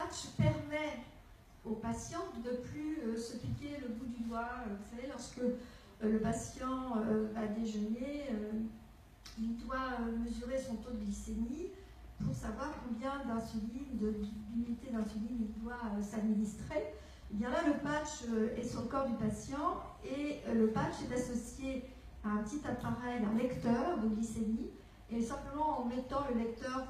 patch permet aux patients de ne plus se piquer le bout du doigt. Vous savez, lorsque le patient va déjeuner, il doit mesurer son taux de glycémie pour savoir combien d'insuline, d'unités d'insuline il doit s'administrer. Et bien là, le patch est sur le corps du patient et le patch est associé à un petit appareil, un lecteur de glycémie. Et simplement en mettant le lecteur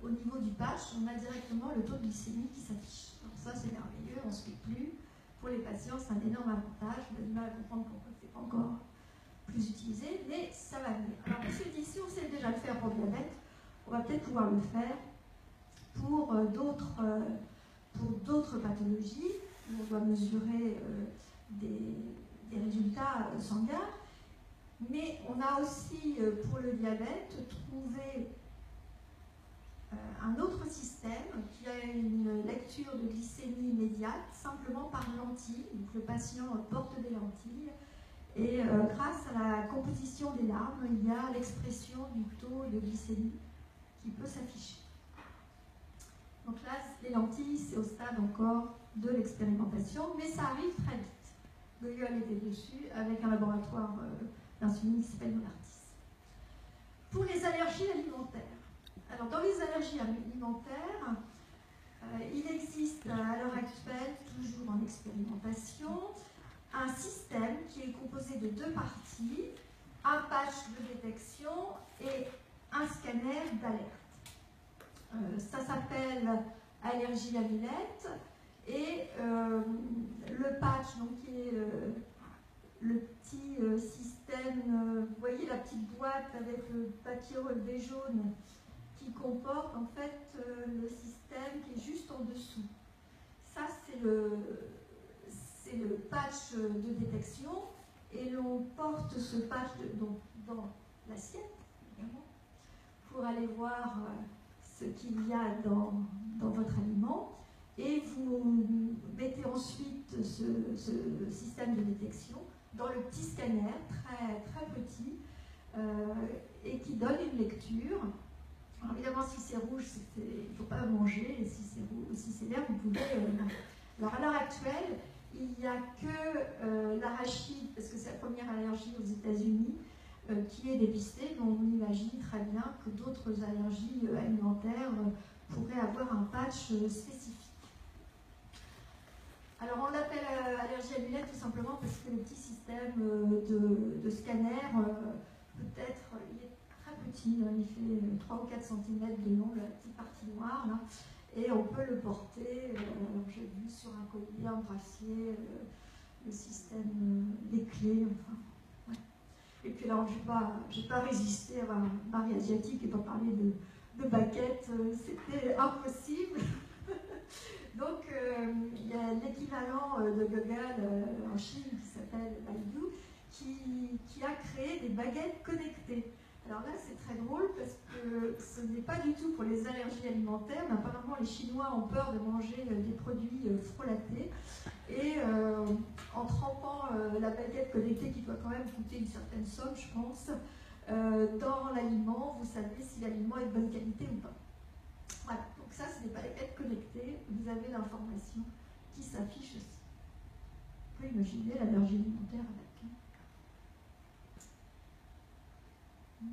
au niveau du patch, on a directement le taux de glycémie qui s'affiche. Alors ça, c'est merveilleux, on ne se pique plus. Pour les patients, c'est un énorme avantage. On a du mal à comprendre pourquoi c'est pas encore plus utilisé, mais ça va venir. Alors, on se dit, si on sait déjà le faire pour le diabète, on va peut-être pouvoir le faire pour d'autres pathologies où on doit mesurer des résultats sanguins. Mais on a aussi, pour le diabète, trouvé un autre système qui a une lecture de glycémie immédiate, simplement par lentille. Donc, le patient porte des lentilles et grâce à la composition des larmes, il y a l'expression du taux de glycémie qui peut s'afficher. Donc là, les lentilles, c'est au stade encore de l'expérimentation, mais ça arrive très vite. Google était dessus avec un laboratoire d'insuline qui s'appelle Novartis. Pour les allergies alimentaires. Alors, dans les allergies alimentaires, il existe à l'heure actuelle, toujours en expérimentation, un système qui est composé de deux parties, un patch de détection et un scanner d'alerte. Ça s'appelle allergie amylette et le patch, donc, qui est le petit système, vous voyez la petite boîte avec le papier relevé jaune qui comporte en fait le système qui est juste en dessous. Ça, c'est le patch de détection et l'on porte ce patch dans l'assiette, évidemment, pour aller voir ce qu'il y a dans votre aliment et vous mettez ensuite ce système de détection dans le petit scanner, très, très petit, et qui donne une lecture. Alors évidemment, si c'est rouge, il ne faut pas manger, et si c'est vert, vous pouvez... Alors à l'heure actuelle, il n'y a que l'arachide, parce que c'est la première allergie aux États-Unis, qui est dépistée, mais on imagine très bien que d'autres allergies alimentaires pourraient avoir un patch spécifique. Alors on l'appelle allergie amylette tout simplement parce que le petit système de scanner, peut-être, il est très petit, il fait 3 ou 4 cm de long, la petite partie noire, là, et on peut le porter, j'ai vu sur un collier, un bracelet, le système, les clés, enfin. Ouais. Et puis là, je n'ai pas résisté à avoir un mari asiatique et pas parler de baguette, c'était impossible. Donc, il y a l'équivalent de Google en Chine qui s'appelle Baidu, qui a créé des baguettes connectées. Alors là, c'est très drôle parce que ce n'est pas du tout pour les allergies alimentaires, mais apparemment les Chinois ont peur de manger des produits frelatés. Et en trempant la baguette connectée, qui doit quand même coûter une certaine somme, je pense, dans l'aliment, vous savez si l'aliment est de bonne qualité ou pas. Voilà, donc ça, ce n'est pas les baguettes connectées, vous avez l'information qui s'affiche aussi. Vous pouvez imaginer l'allergie alimentaire avec.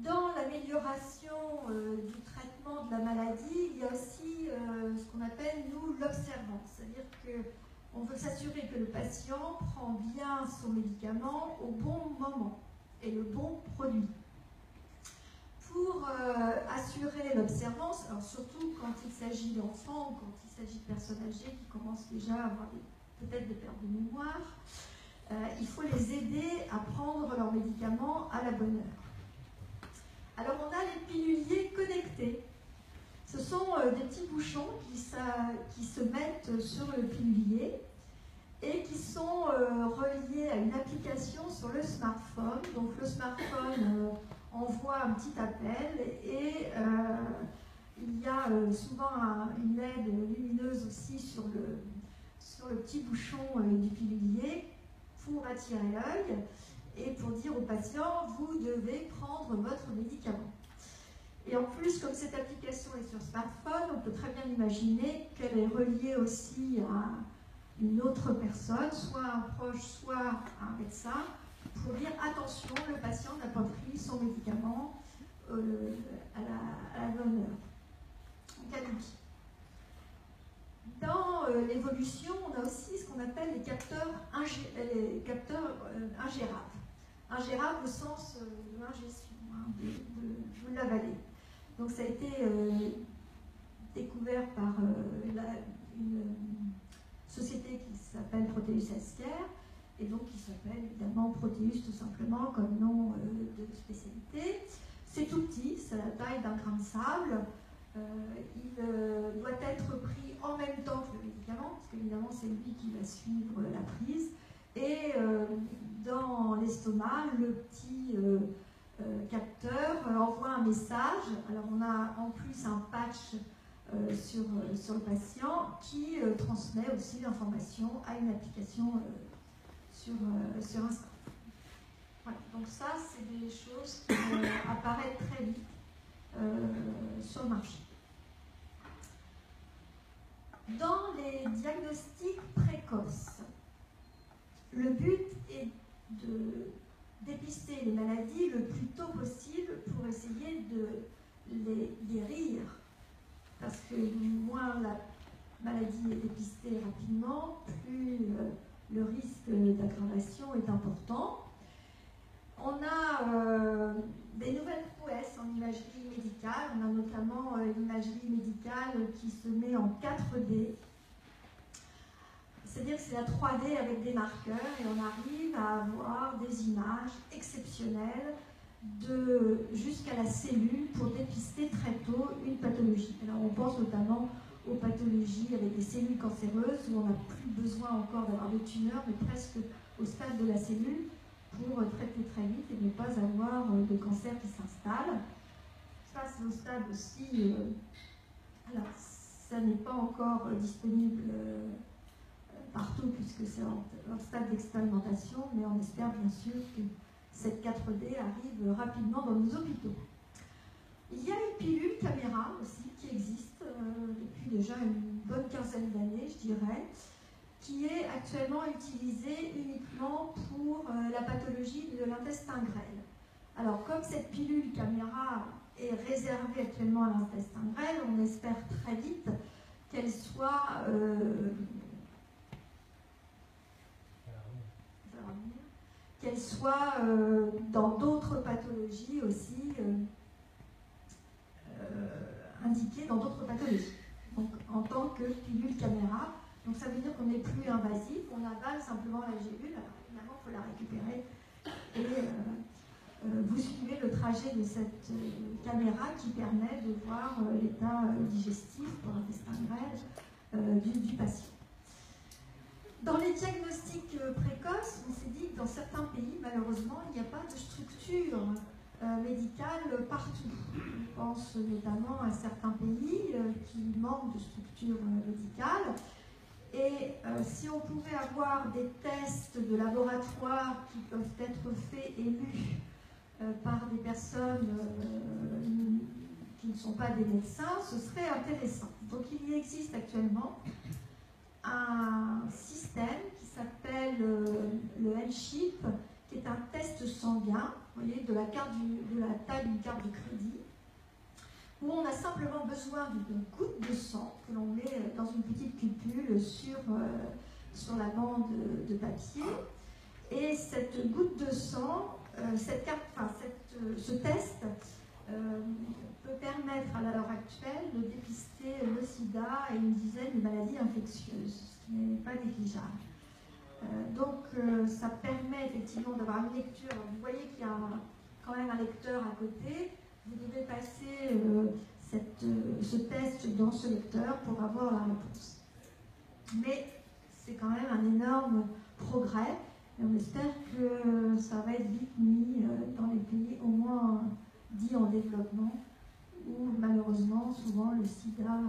Dans l'amélioration du traitement de la maladie, il y a aussi ce qu'on appelle, nous, l'observance. C'est-à-dire qu'on veut s'assurer que le patient prend bien son médicament au bon moment et le bon produit. Pour assurer l'observance, alors surtout quand il s'agit d'enfants ou quand il s'agit de personnes âgées qui commencent déjà à avoir peut-être des pertes de mémoire, il faut les aider à prendre leurs médicaments à la bonne heure. Alors on a les piluliers connectés. Ce sont des petits bouchons qui se mettent sur le pilulier et qui sont reliés à une application sur le smartphone. Donc le smartphone envoie un petit appel et il y a souvent une LED lumineuse aussi sur le petit bouchon du pilulier pour attirer l'œil et pour dire au patient, vous devez prendre votre médicament. Et en plus, comme cette application est sur smartphone, on peut très bien imaginer qu'elle est reliée aussi à une autre personne, soit un proche, soit un médecin, pour dire attention, le patient n'a pas pris son médicament à la bonne heure. En cas d'outil. Dans l'évolution, on a aussi ce qu'on appelle les capteurs ingérables. Ingérables au sens de l'ingestion, de l'avaler. Donc ça a été découvert par une société qui s'appelle Proteus Healthcare, et donc qui s'appelle évidemment Proteus tout simplement comme nom de spécialité. C'est tout petit, c'est la taille d'un grain de sable. Il doit être pris en même temps que le médicament, parce qu'évidemment c'est lui qui va suivre la prise. Et dans l'estomac, le petit capteur envoie un message. Alors on a en plus un patch sur le patient qui transmet aussi l'information à une application sur un smartphone. Voilà. Donc ça, c'est des choses qui vont apparaître très vite sur le marché. Dans les diagnostics précoces, le but est de dépister les maladies le plus tôt possible pour essayer de les guérir. Parce que moins la maladie est dépistée rapidement, plus le risque d'aggravation est important. On a des nouvelles prouesses en imagerie médicale. On a notamment l'imagerie médicale qui se met en 4D. C'est-à-dire que c'est la 3D avec des marqueurs et on arrive à avoir des images exceptionnelles jusqu'à la cellule pour dépister très tôt une pathologie. Alors on pense notamment aux pathologies avec des cellules cancéreuses où on n'a plus besoin encore d'avoir de tumeurs, mais presque au stade de la cellule pour traiter très vite et ne pas avoir de cancer qui s'installe. Ça, c'est au stade aussi. Alors, ça n'est pas encore disponible partout puisque c'est en stade d'expérimentation, mais on espère bien sûr que cette 4D arrive rapidement dans nos hôpitaux. Il y a une pilule caméra aussi qui existe depuis déjà une bonne quinzaine d'années, je dirais, qui est actuellement utilisée uniquement pour la pathologie de l'intestin grêle. Alors, comme cette pilule caméra est réservée actuellement à l'intestin grêle, on espère très vite qu'elle soit dans d'autres pathologies aussi indiquées dans d'autres pathologies. Donc, en tant que pilule caméra. Donc ça veut dire qu'on n'est plus invasif, on avale simplement la gélule. Alors évidemment, il faut la récupérer. Et vous suivez le trajet de cette caméra qui permet de voir l'état digestif pour l'intestin grêle du patient. Dans les diagnostics précoces, on s'est dit que dans certains pays, malheureusement, il n'y a pas de structure médicale partout. Je pense notamment à certains pays qui manquent de structure médicale. Et si on pouvait avoir des tests de laboratoire qui peuvent être faits et lus par des personnes qui ne sont pas des médecins, ce serait intéressant. Donc il existe actuellement un système qui s'appelle le L-Chip, qui est un test sanguin, vous voyez, de la taille d'une carte de crédit, où on a simplement besoin d'une goutte de sang que l'on met dans une petite cupule sur la bande de papier. Et cette goutte de sang, ce test peut permettre à l'heure actuelle de dépister le sida et une dizaine de maladies infectieuses, ce qui n'est pas négligeable. Donc ça permet effectivement d'avoir une lecture. Vous voyez qu'il y a quand même un lecteur à côté. Vous devez passer ce test dans ce lecteur pour avoir la réponse. Mais c'est quand même un énorme progrès et on espère que ça va être vite mis dans les pays au moins dits en développement où malheureusement souvent le sida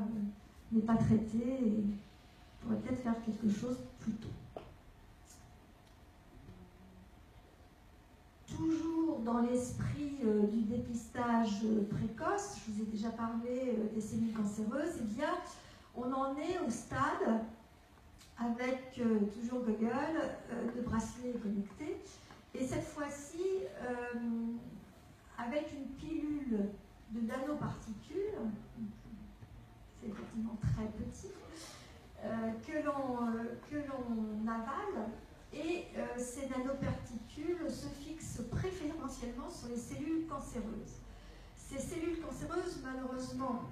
n'est pas traité et on pourrait peut-être faire quelque chose plus tôt. Tous toujours dans l'esprit du dépistage précoce, je vous ai déjà parlé des cellules cancéreuses, eh bien, on en est au stade, avec toujours Google, de bracelets connectés, et cette fois-ci, avec une pilule de nanoparticules, c'est effectivement très petit, que l'on avale, et ces nanoparticules se fixent préférentiellement sur les cellules cancéreuses. Ces cellules cancéreuses, malheureusement,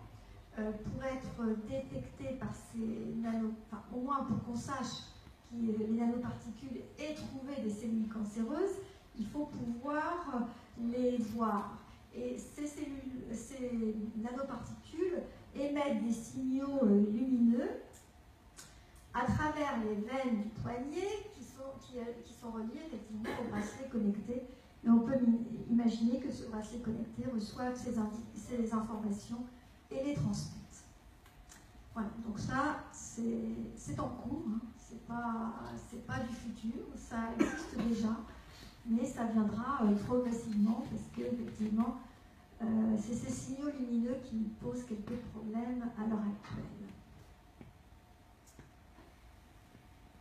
pour être détectées par ces enfin, au moins pour qu'on sache que les nanoparticules aient trouvé des cellules cancéreuses, il faut pouvoir les voir. Et ces nanoparticules émettent des signaux lumineux à travers les veines du poignet qui sont reliées effectivement au bracelet connecté. Et on peut imaginer que ce bracelet connecté reçoive ces informations et les transmette. Voilà, donc ça, c'est en cours, hein. C'est pas du futur, ça existe déjà, mais ça viendra progressivement parce que effectivement, c'est ces signaux lumineux qui posent quelques problèmes à l'heure actuelle.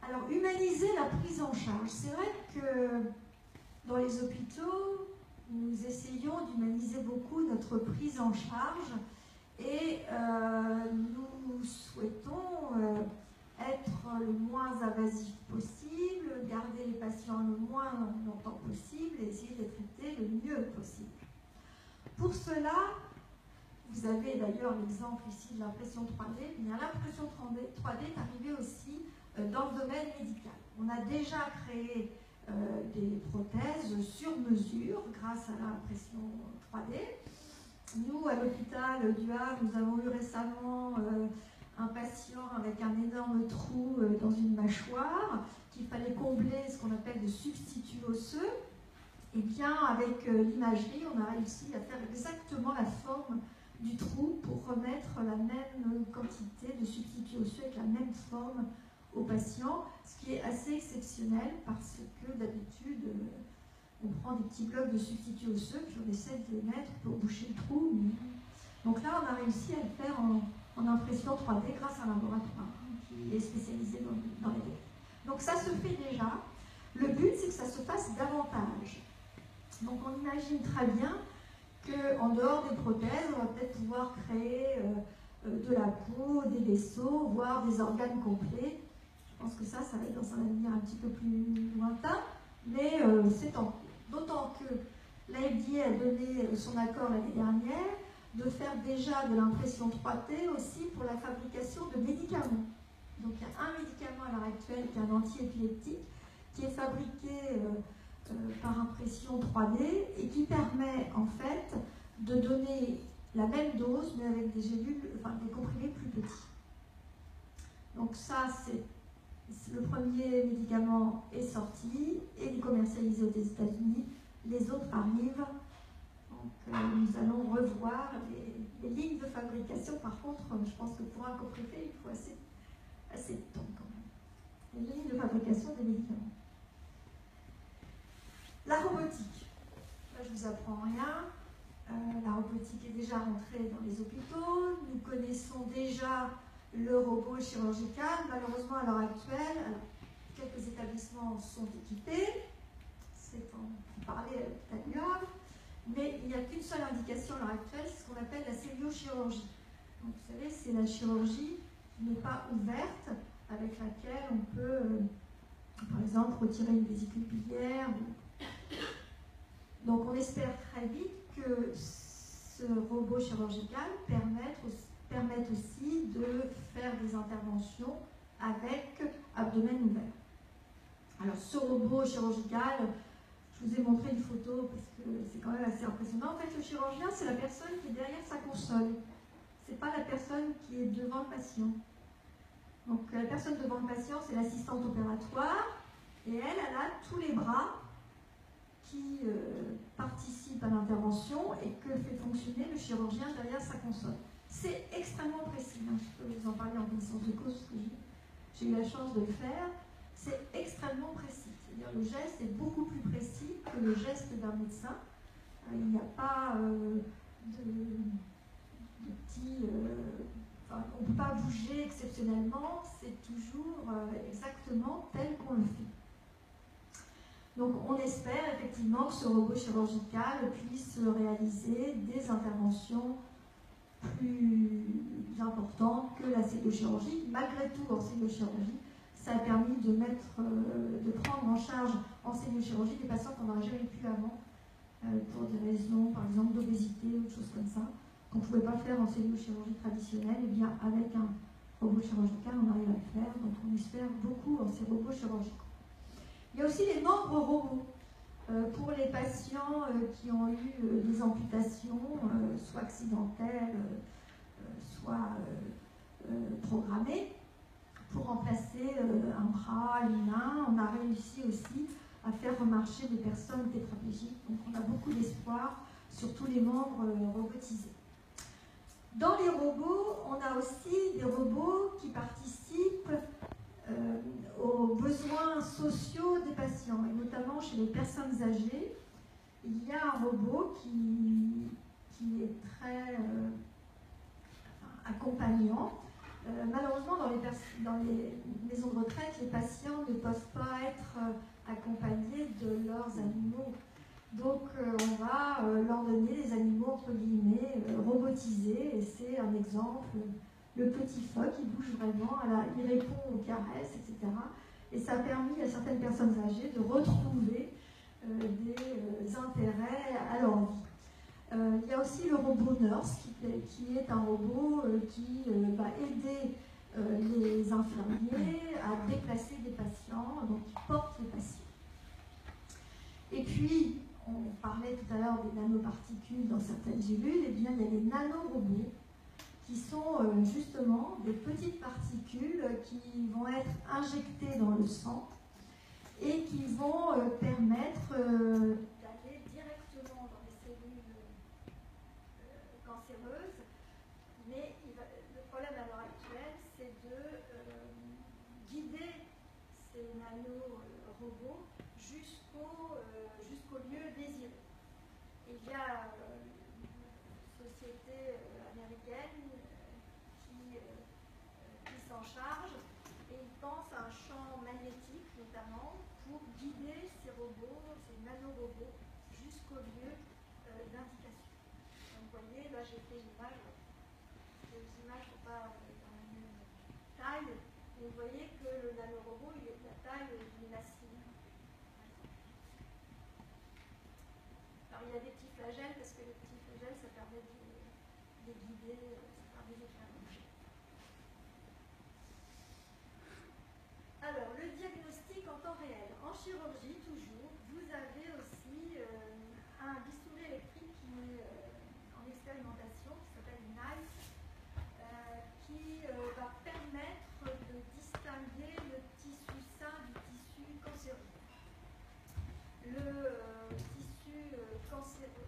Alors, humaniser la prise en charge. C'est vrai que dans les hôpitaux, nous essayons d'humaniser beaucoup notre prise en charge et nous souhaitons être le moins invasif possible, garder les patients le moins longtemps possible et essayer de les traiter le mieux possible. Pour cela, vous avez d'ailleurs l'exemple ici de l'impression 3D, mais l'impression 3D est arrivée aussi dans le domaine médical. On a déjà créé des prothèses sur mesure grâce à l'impression 3D. Nous, à l'hôpital du Havre, nous avons eu récemment un patient avec un énorme trou dans une mâchoire qu'il fallait combler ce qu'on appelle de substitut osseux. Et bien, avec l'imagerie, on a réussi à faire exactement la forme du trou pour remettre la même quantité de substitut osseux avec la même forme au patient, ce qui est assez exceptionnel parce que d'habitude, on prend des petits blocs de substitut osseux puis on essaie de les mettre pour boucher le trou. Donc là, on a réussi à le faire en impression 3D grâce à un laboratoire qui est spécialisé dans les délais. Donc ça se fait déjà. Le but, c'est que ça se fasse davantage. Donc on imagine très bien qu'en dehors des prothèses, on va peut-être pouvoir créer de la peau, des vaisseaux, voire des organes complets. Je pense que ça va être dans un avenir un petit peu plus lointain, mais c'est en cours. D'autant que l'AFDA a donné son accord l'année dernière de faire déjà de l'impression 3D aussi pour la fabrication de médicaments. Donc il y a un médicament à l'heure actuelle qui est un antiépileptique qui est fabriqué par impression 3D et qui permet en fait de donner la même dose mais avec des gélules, enfin des comprimés plus petits. Donc ça, c'est le premier médicament est sorti et est commercialisé aux États-Unis. Les autres arrivent. Donc nous allons revoir les lignes de fabrication. Par contre, je pense que pour un coprépé, il faut assez de temps quand même. Les lignes de fabrication des médicaments. La robotique. Là, je ne vous apprends rien. La robotique est déjà rentrée dans les hôpitaux. Nous connaissons déjà le robot chirurgical. Malheureusement, à l'heure actuelle, quelques établissements sont équipés. C'est en parler à l'hôpital du Havre. Mais il n'y a qu'une seule indication à l'heure actuelle, c'est ce qu'on appelle la celliochirurgie. Donc, vous savez, c'est la chirurgie qui n'est pas ouverte, avec laquelle on peut, par exemple, retirer une vésicule biliaire. Donc, on espère très vite que ce robot chirurgical permette aussi de faire des interventions avec abdomen ouvert. Alors, ce robot chirurgical, je vous ai montré une photo parce que c'est quand même assez impressionnant. En fait, le chirurgien, c'est la personne qui est derrière sa console. Ce n'est pas la personne qui est devant le patient. Donc, la personne devant le patient, c'est l'assistante opératoire. Et elle a tous les bras qui participent à l'intervention et que fait fonctionner le chirurgien derrière sa console. C'est extrêmement précis. Hein. Je peux vous en parler en connaissance de cause parce que j'ai eu la chance de le faire. C'est extrêmement précis. c'est-à-dire le geste est beaucoup plus précis que le geste d'un médecin. Il n'y a pas de petits... on ne peut pas bouger exceptionnellement, c'est toujours exactement tel qu'on le fait. Donc on espère effectivement que ce robot chirurgical puisse réaliser des interventions plus importantes que la cellullochirurgie. Malgré tout, en cellullochirurgie, ça a permis de prendre en charge en cellullochirurgie des patients qu'on n'aurait jamais pu avant, pour des raisons, par exemple, d'obésité ou de choses comme ça, qu'on ne pouvait pas faire en cellullochirurgie traditionnelle. Et bien avec un robot chirurgical, on arrive à le faire, donc on espère beaucoup en ces robots chirurgicaux. Il y a aussi les membres robots. Pour les patients qui ont eu des amputations, soit accidentelles, soit programmées, pour remplacer un bras, une main. On a réussi aussi à faire remarcher des personnes tétraplégiques. Donc on a beaucoup d'espoir sur tous les membres robotisés. Dans les robots, on a aussi des robots qui participent aux besoins sociaux des patients, et notamment chez les personnes âgées. Il y a un robot qui est très accompagnant. Malheureusement, dans les maisons de retraite, les patients ne peuvent pas être accompagnés de leurs animaux. Donc, on va leur donner des animaux, entre guillemets, robotisés, et c'est un exemple. Le petit phoque, il bouge vraiment, il répond aux caresses, etc. Et ça a permis à certaines personnes âgées de retrouver des intérêts à leur vie. Il y a aussi le robot Nurse, qui est un robot qui va aider les infirmiers à déplacer des patients, donc qui porte les patients. Et puis, on parlait tout à l'heure des nanoparticules dans certaines gélules, et bien il y a des nanorobots qui sont justement des petites particules qui vont être injectées dans le sang et qui vont permettre d'aller directement dans les cellules cancéreuses. Mais le problème à l'heure actuelle, c'est de guider ces nanorobots jusqu'au lieu désiré. Et il y a une société américaine qui s'en charge, et ils pensent à un champ magnétique notamment pour guider ces robots, ces nanorobots, jusqu'au lieu d'indication. Donc vous voyez, là j'ai fait une image, les images ne sont pas dans la même taille, et vous voyez que le nanorobot il est de la taille d'une lacine. Alors il y a des petits flagelles, parce que les petits flagelles ça permet de les guider, ça permet de les faire bouger. Alors, le diagnostic en temps réel. En chirurgie, toujours, vous avez aussi un bistouri électrique qui est en expérimentation, qui s'appelle NICE, qui va permettre de distinguer le tissu sain du tissu cancéreux. Le tissu cancéreux.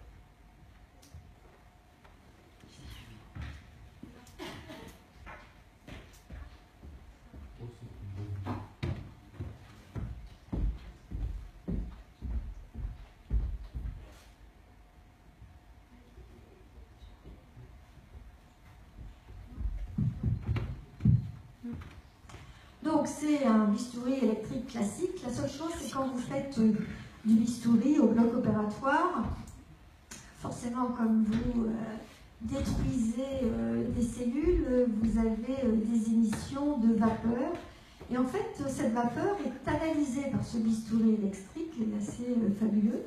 Donc c'est un bistouri électrique classique. La seule chose, c'est quand vous faites du bistouri au bloc opératoire, forcément comme vous détruisez des cellules, vous avez des émissions de vapeur. Et en fait, cette vapeur est analysée par ce bistouri électrique, qui est assez fabuleux.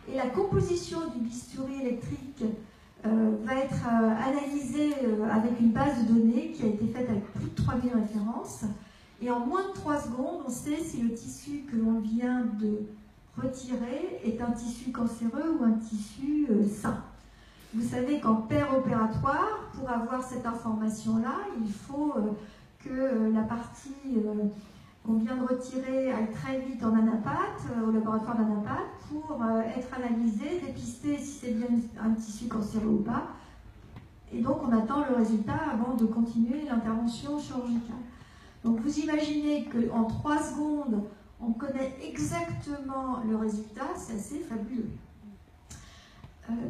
Et la composition du bistouri électrique va être analysée avec une base de données qui a été faite avec plus de 3000 références. Et en moins de 3 secondes, on sait si le tissu que l'on vient de retirer est un tissu cancéreux ou un tissu sain. Vous savez qu'en opératoire, pour avoir cette information-là, il faut que la partie qu'on vient de retirer aille très vite en anapathe, au laboratoire d'anapathe, pour être analysée, dépister si c'est bien un tissu cancéreux ou pas. Et donc on attend le résultat avant de continuer l'intervention chirurgicale. Donc vous imaginez qu'en 3 secondes, on connaît exactement le résultat, c'est assez fabuleux.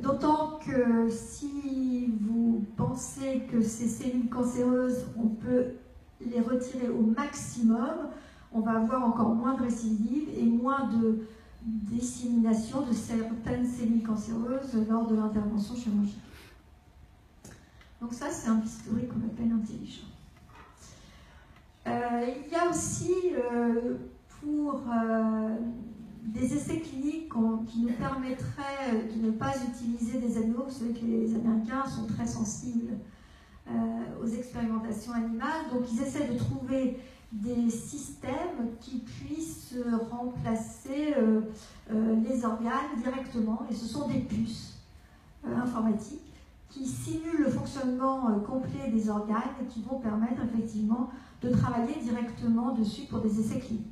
D'autant que si vous pensez que ces cellules cancéreuses, on peut les retirer au maximum, on va avoir encore moins de récidives et moins de dissémination de certaines cellules cancéreuses lors de l'intervention chirurgicale. Donc ça, c'est un bistouri qu'on appelle intelligent. Il y a aussi pour des essais cliniques qui nous permettraient de ne pas utiliser des animaux. Vous savez que les Américains sont très sensibles aux expérimentations animales, donc ils essaient de trouver des systèmes qui puissent remplacer les organes directement, et ce sont des puces informatiques qui simulent le fonctionnement complet des organes et qui vont permettre effectivement de travailler directement dessus pour des essais cliniques.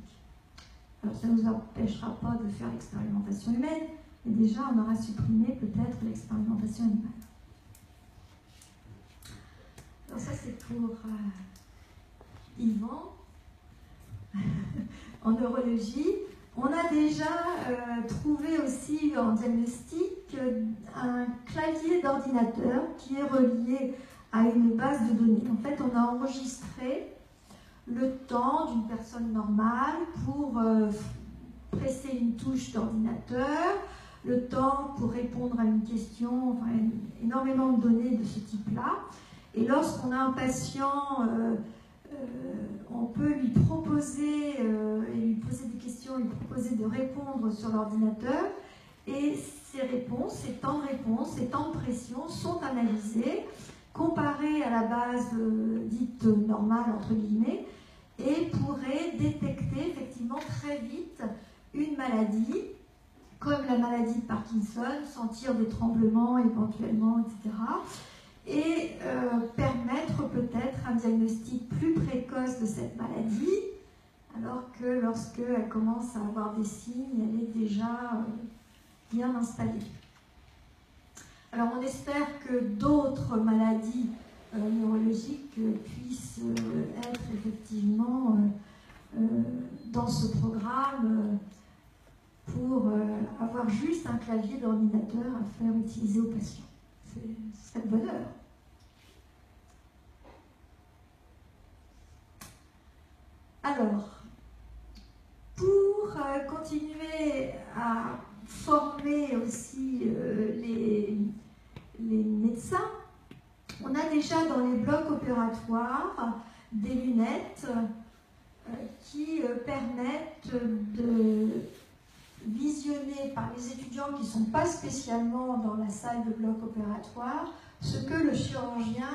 Alors ça ne nous empêchera pas de faire l'expérimentation humaine, mais déjà on aura supprimé peut-être l'expérimentation animale. Alors ça c'est pour Yvan. En neurologie, on a déjà trouvé aussi en diagnostic un clavier d'ordinateur qui est relié à une base de données. En fait, on a enregistré le temps d'une personne normale pour presser une touche d'ordinateur, le temps pour répondre à une question, enfin énormément de données de ce type-là. Et lorsqu'on a un patient, on peut lui proposer et lui poser des questions, lui proposer de répondre sur l'ordinateur, et ces réponses, ces temps de réponse, ces temps de pression sont analysés, comparés à la base dite normale entre guillemets, et pourraient détecter effectivement très vite une maladie, comme la maladie de Parkinson, sentir des tremblements éventuellement, etc. Et permettre peut-être un diagnostic plus précoce de cette maladie, alors que lorsqu'elle commence à avoir des signes, elle est déjà bien installée. Alors on espère que d'autres maladies neurologiques puissent être effectivement dans ce programme pour avoir juste un clavier d'ordinateur à faire utiliser aux patients. C'est le bonheur. Alors, pour continuer à former aussi les médecins, on a déjà dans les blocs opératoires des lunettes qui permettent de visionner par les étudiants qui ne sont pas spécialement dans la salle de bloc opératoire ce que le chirurgien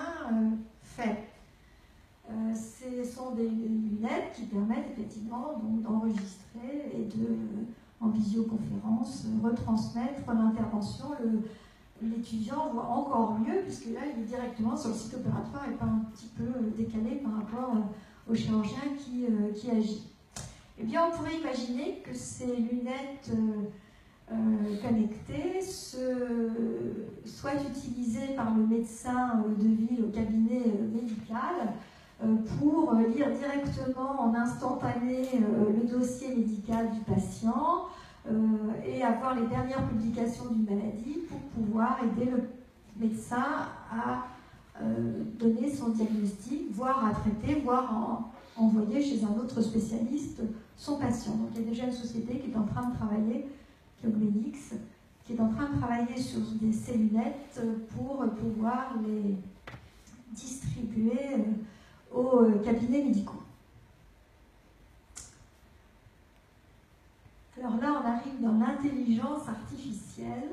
fait. Ce sont des lunettes qui permettent effectivement d'enregistrer et en visioconférence, retransmettre l'intervention. L'étudiant voit encore mieux, puisque là, il est directement sur le site opératoire et pas un petit peu décalé par rapport au chirurgien qui agit. Eh bien, on pourrait imaginer que ces lunettes connectées soient utilisées par le médecin de ville au cabinet médical pour lire directement en instantané le dossier médical du patient et avoir les dernières publications d'une maladie pour pouvoir aider le médecin à donner son diagnostic, voire à traiter, voire à envoyer chez un autre spécialiste son patient. Donc il y a déjà une société qui est en train de travailler, Cogmenix, qui est en train de travailler sur ces lunettes pour pouvoir les distribuer aux cabinets médicaux. Alors là, on arrive dans l'intelligence artificielle.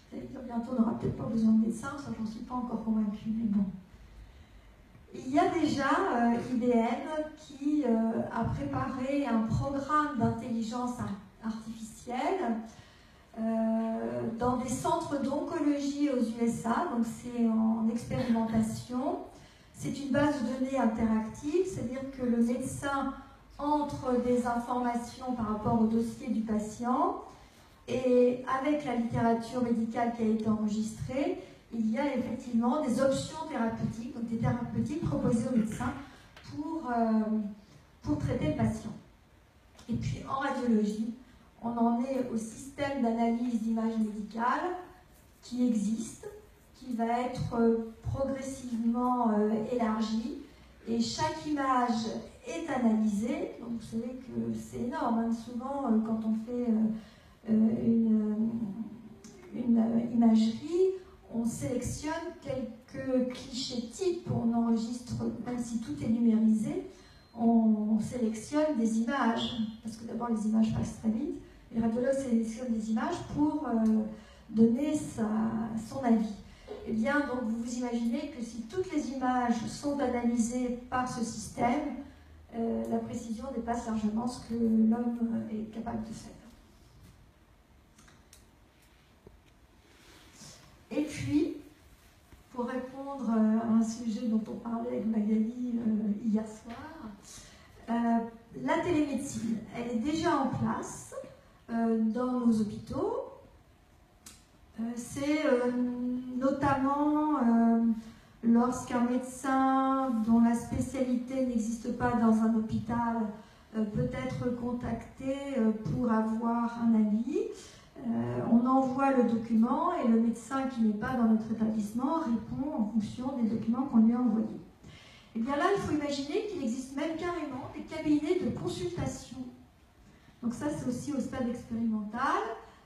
C'est-à-dire bientôt, on n'aura peut-être pas besoin de médecins, ça, j'en suis pas encore convaincue, mais bon. Il y a déjà IBM qui a préparé un programme d'intelligence artificielle dans des centres d'oncologie aux USA, donc c'est en expérimentation. C'est une base de données interactive, c'est-à-dire que le médecin entre des informations par rapport au dossier du patient et avec la littérature médicale qui a été enregistrée, il y a effectivement des options thérapeutiques, donc des thérapeutiques proposées aux médecins pour traiter le patient. Et puis en radiologie, on en est au système d'analyse d'images médicales qui existe, qui va être progressivement élargi. Et chaque image est analysée. Donc vous savez que c'est énorme. Hein. Souvent, quand on fait une imagerie, on sélectionne quelques clichés types, on enregistre, même si tout est numérisé, on sélectionne des images, parce que d'abord les images passent très vite. Les radiologues sélectionnent des images pour donner son avis. Eh bien, donc vous vous imaginez que si toutes les images sont analysées par ce système, la précision dépasse largement ce que l'homme est capable de faire. Et puis, pour répondre à un sujet dont on parlait avec Magali hier soir, la télémédecine, elle est déjà en place dans nos hôpitaux. C'est notamment lorsqu'un médecin dont la spécialité n'existe pas dans un hôpital peut être contacté pour avoir un avis. On envoie le document et le médecin qui n'est pas dans notre établissement répond en fonction des documents qu'on lui a envoyés. Et bien là, il faut imaginer qu'il existe même carrément des cabinets de consultation. Donc ça, c'est aussi au stade expérimental.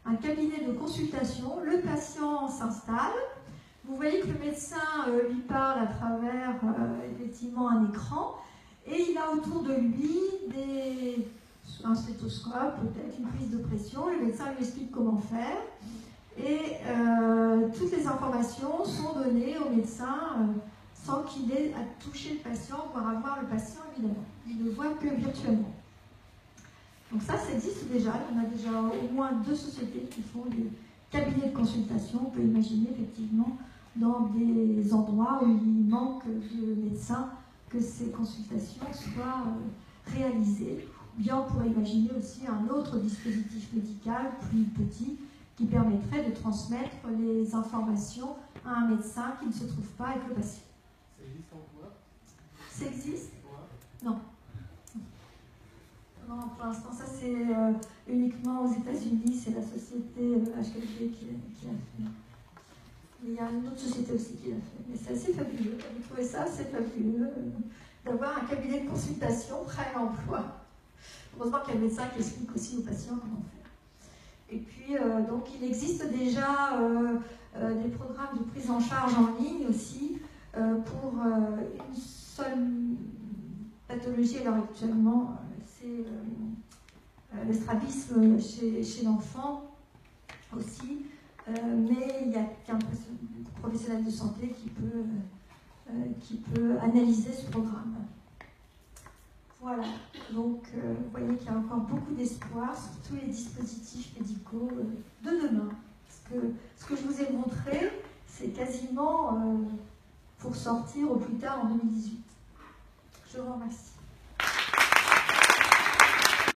Un cabinet de consultation, le patient s'installe. Vous voyez que le médecin lui parle à travers effectivement un écran et il a autour de lui un stéthoscope, peut-être une prise de pression. Le médecin lui explique comment faire et toutes les informations sont données au médecin sans qu'il ait à toucher le patient, voire à voir le patient évidemment. Il ne voit que virtuellement. Donc ça existe déjà. Il y en a déjà au moins 2 sociétés qui font des cabinets de consultation. On peut imaginer effectivement dans des endroits où il manque de médecins que ces consultations soient réalisées. Bien, on pourrait imaginer aussi un autre dispositif médical plus petit qui permettrait de transmettre les informations à un médecin qui ne se trouve pas avec le patient. Ça existe en quoi? Ça existe? Non. Non, pour l'instant, ça c'est uniquement aux États-Unis, c'est la société HKG qui l'a fait. Il y a une autre société aussi qui l'a fait. Mais c'est assez fabuleux. Vous trouvez ça assez fabuleux d'avoir un cabinet de consultation prêt à l'emploi. Heureusement qu'il y a le médecin qui explique aussi aux patients comment faire. Et puis, donc, il existe déjà des programmes de prise en charge en ligne aussi pour une seule pathologie. Alors actuellement, c'est le strabisme chez l'enfant aussi, mais il n'y a qu'un professionnel de santé qui peut analyser ce programme. Voilà, donc vous voyez qu'il y a encore beaucoup d'espoir sur tous les dispositifs médicaux de demain. Parce que ce que je vous ai montré, c'est quasiment pour sortir au plus tard en 2018. Je vous remercie.